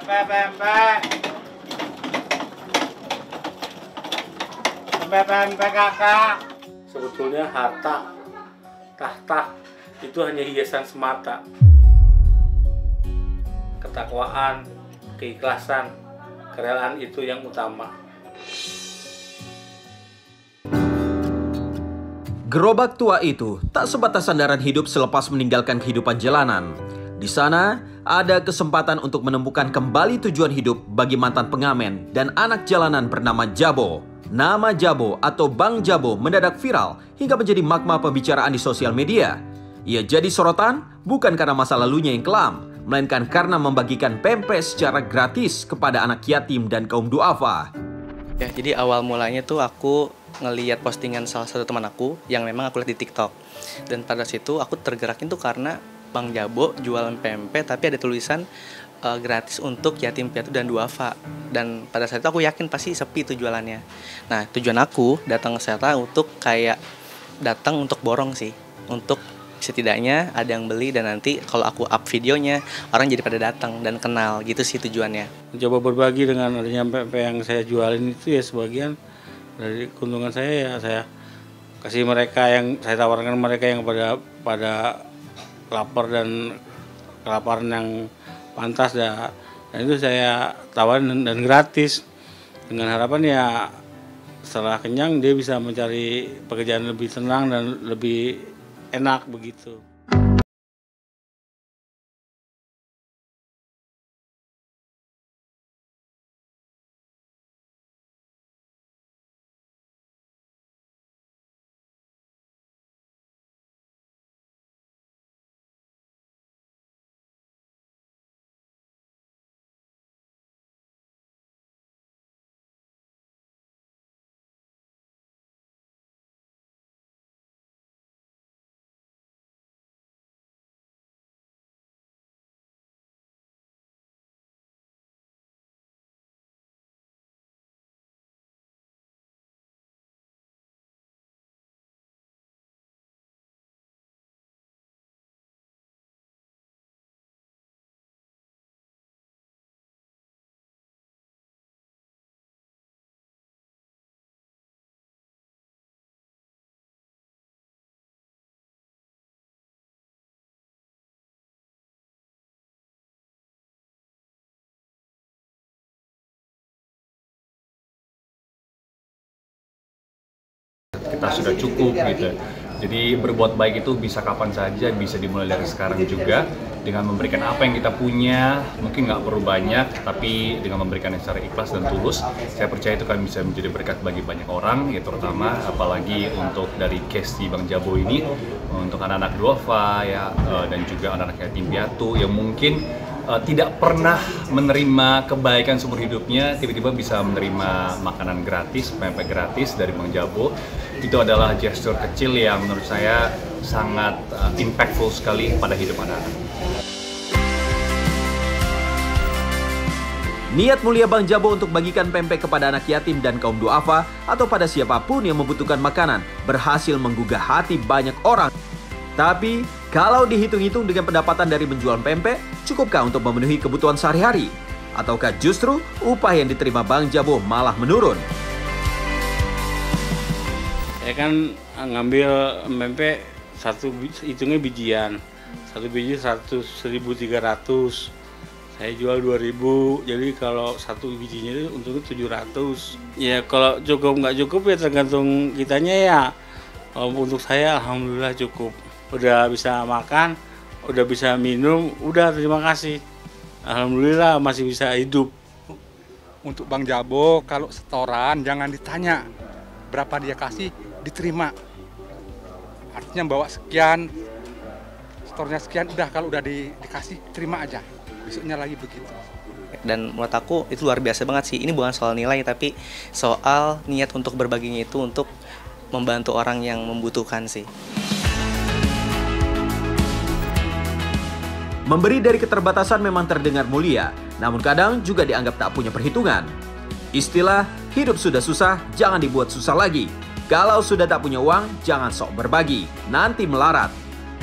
Pempek kakak. Sebetulnya harta, tahta itu hanya hiasan semata. Ketakwaan, keikhlasan, kerelaan itu yang utama. Gerobak tua itu tak sebatas sandaran hidup selepas meninggalkan kehidupan jalanan. Di sana, ada kesempatan untuk menemukan kembali tujuan hidup bagi mantan pengamen dan anak jalanan bernama Jabo. Nama Jabo atau Bang Jabo mendadak viral hingga menjadi magma pembicaraan di sosial media. Ia jadi sorotan bukan karena masa lalunya yang kelam, melainkan karena membagikan pempek secara gratis kepada anak yatim dan kaum duafa. Ya, jadi awal mulanya tuh aku ngelihat postingan salah satu teman aku yang memang aku lihat di TikTok. Dan pada situ aku tergerakin tuh karena Bang Jabo jualan pempek tapi ada tulisan gratis untuk yatim piatu dan duafa. Dan pada saat itu aku yakin pasti sepi tuh jualannya. Nah, tujuan aku datang ke sana untuk kayak datang untuk borong sih. Untuk setidaknya ada yang beli dan nanti kalau aku up videonya orang jadi pada datang dan kenal, gitu sih tujuannya. Coba berbagi dengan adanya pempek yang saya jualin itu ya sebagian dari keuntungan saya ya saya kasih mereka yang saya tawarkan mereka yang pada lapar dan kelaparan yang pantas dan itu saya tawarin dan gratis dengan harapan ya setelah kenyang dia bisa mencari pekerjaan lebih senang dan lebih enak begitu. Kita sudah cukup gitu. Jadi berbuat baik itu bisa kapan saja, bisa dimulai dari sekarang juga dengan memberikan apa yang kita punya. Mungkin nggak perlu banyak, tapi dengan memberikan yang secara ikhlas dan tulus, saya percaya itu kan bisa menjadi berkat bagi banyak orang, ya terutama apalagi untuk dari case di Bang Jabo ini, untuk anak-anak duafa ya dan juga anak-anak yatim piatu yang mungkin tidak pernah menerima kebaikan seumur hidupnya, tiba-tiba bisa menerima makanan gratis, pempek gratis dari Bang Jabo. Itu adalah gestur kecil yang menurut saya sangat impactful sekali pada hidup anak-anak. Niat mulia Bang Jabo untuk bagikan pempek kepada anak yatim dan kaum duafa atau pada siapapun yang membutuhkan makanan berhasil menggugah hati banyak orang. Tapi, kalau dihitung-hitung dengan pendapatan dari menjual pempek, cukupkah untuk memenuhi kebutuhan sehari-hari? Ataukah justru upah yang diterima Bang Jabo malah menurun? Saya kan ngambil pempek satu hitungnya bijian, satu biji 100.300, saya jual 2.000, jadi kalau satu bijinya itu untungnya 700. Ya kalau cukup nggak cukup ya tergantung kitanya ya. Kalau untuk saya alhamdulillah cukup. Udah bisa makan, udah bisa minum, udah terima kasih. Alhamdulillah masih bisa hidup. Untuk Bang Jabo kalau setoran jangan ditanya berapa dia kasih, diterima. Artinya bawa sekian, setornya sekian, udah kalau udah dikasih terima aja. Besoknya lagi begitu. Dan menurut aku itu luar biasa banget sih. Ini bukan soal nilai tapi soal niat untuk berbaginya itu untuk membantu orang yang membutuhkan sih. Memberi dari keterbatasan memang terdengar mulia, namun kadang juga dianggap tak punya perhitungan. Istilah hidup sudah susah, jangan dibuat susah lagi. Kalau sudah tak punya uang, jangan sok berbagi, nanti melarat.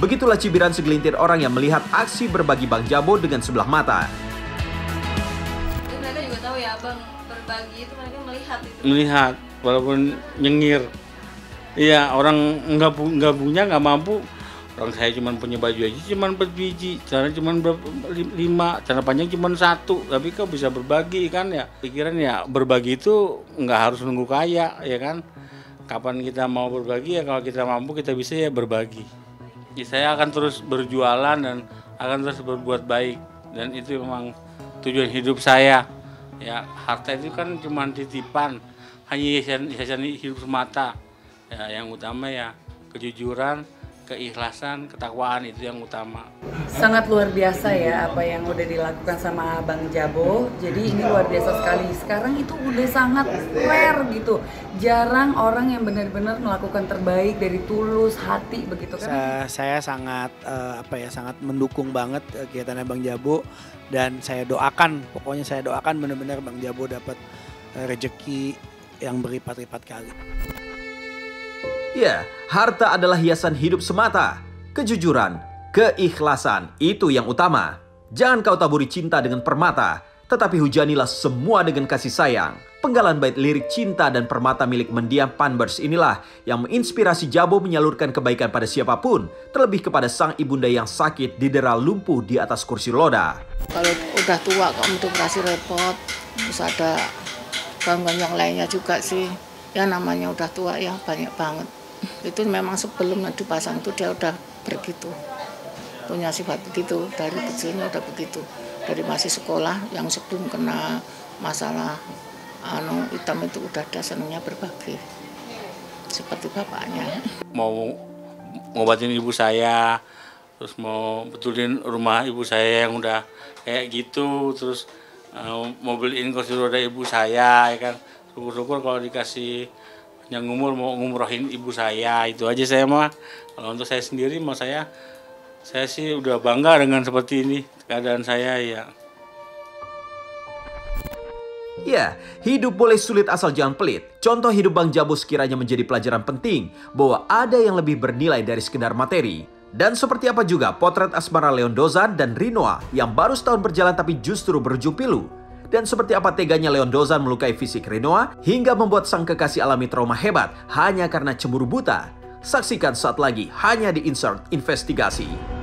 Begitulah cibiran segelintir orang yang melihat aksi berbagi Bang Jabo dengan sebelah mata. abang berbagi itu mereka melihat itu. Melihat, walaupun nyengir. Iya, orang nggak punya, nggak mampu. Orang saya cuma punya baju aja, cuma 4 biji, celana cuma 5, celana panjang cuma 1, tapi kok bisa berbagi kan ya? Pikiran ya berbagi itu nggak harus nunggu kaya, ya kan? Kapan kita mau berbagi ya kalau kita mampu kita bisa ya berbagi. Ya, saya akan terus berjualan dan akan terus berbuat baik, dan itu memang tujuan hidup saya. Ya, harta itu kan cuma titipan, hanya hiasan hidup semata. Ya, yang utama ya kejujuran, keikhlasan, ketakwaan, itu yang utama. Sangat luar biasa ya apa yang udah dilakukan sama Bang Jabo. Jadi ini luar biasa sekali. Sekarang itu udah sangat rare gitu. Jarang orang yang benar-benar melakukan terbaik dari tulus hati begitu kan. Saya sangat sangat mendukung banget kegiatannya Bang Jabo, dan saya doakan, pokoknya saya doakan benar-benar Bang Jabo dapat rezeki yang berlipat-lipat kali. Ya, harta adalah hiasan hidup semata. Kejujuran, keikhlasan, itu yang utama. Jangan kau taburi cinta dengan permata, tetapi hujanilah semua dengan kasih sayang. Penggalan bait lirik cinta dan permata milik Mendiang Panbers inilah yang menginspirasi Jabo menyalurkan kebaikan pada siapapun, terlebih kepada sang ibunda yang sakit didera lumpuh di atas kursi roda. Kalau udah tua kamu tuh kasih repot, terus ada gangguan yang lainnya juga sih. Ya namanya udah tua ya banyak banget. Itu memang sebelum dipasang itu dia udah begitu, punya sifat begitu, dari kecilnya udah begitu, dari masih sekolah yang sebelum kena masalah hitam itu udah ada senangnya berbagi seperti bapaknya. Mau ngobatin ibu saya, terus mau betulin rumah ibu saya yang udah kayak gitu, terus mau beliin kursi roda ibu saya, ya kan. Syukur-syukur kalau dikasih yang umur mau ngumrohin ibu saya, itu aja saya mah. Kalau untuk saya sendiri mau saya sih udah bangga dengan seperti ini keadaan saya ya. Ya, hidup boleh sulit asal jangan pelit. Contoh hidup Bang Jabo sekiranya menjadi pelajaran penting bahwa ada yang lebih bernilai dari sekedar materi. Dan seperti apa juga potret asmara Leon Dozan dan Rinoa yang baru setahun berjalan tapi justru berujung pilu. Dan seperti apa teganya Leon Dozan melukai fisik Rinoa hingga membuat sang kekasih alami trauma hebat hanya karena cemburu buta. Saksikan saat lagi hanya di Insert Investigasi.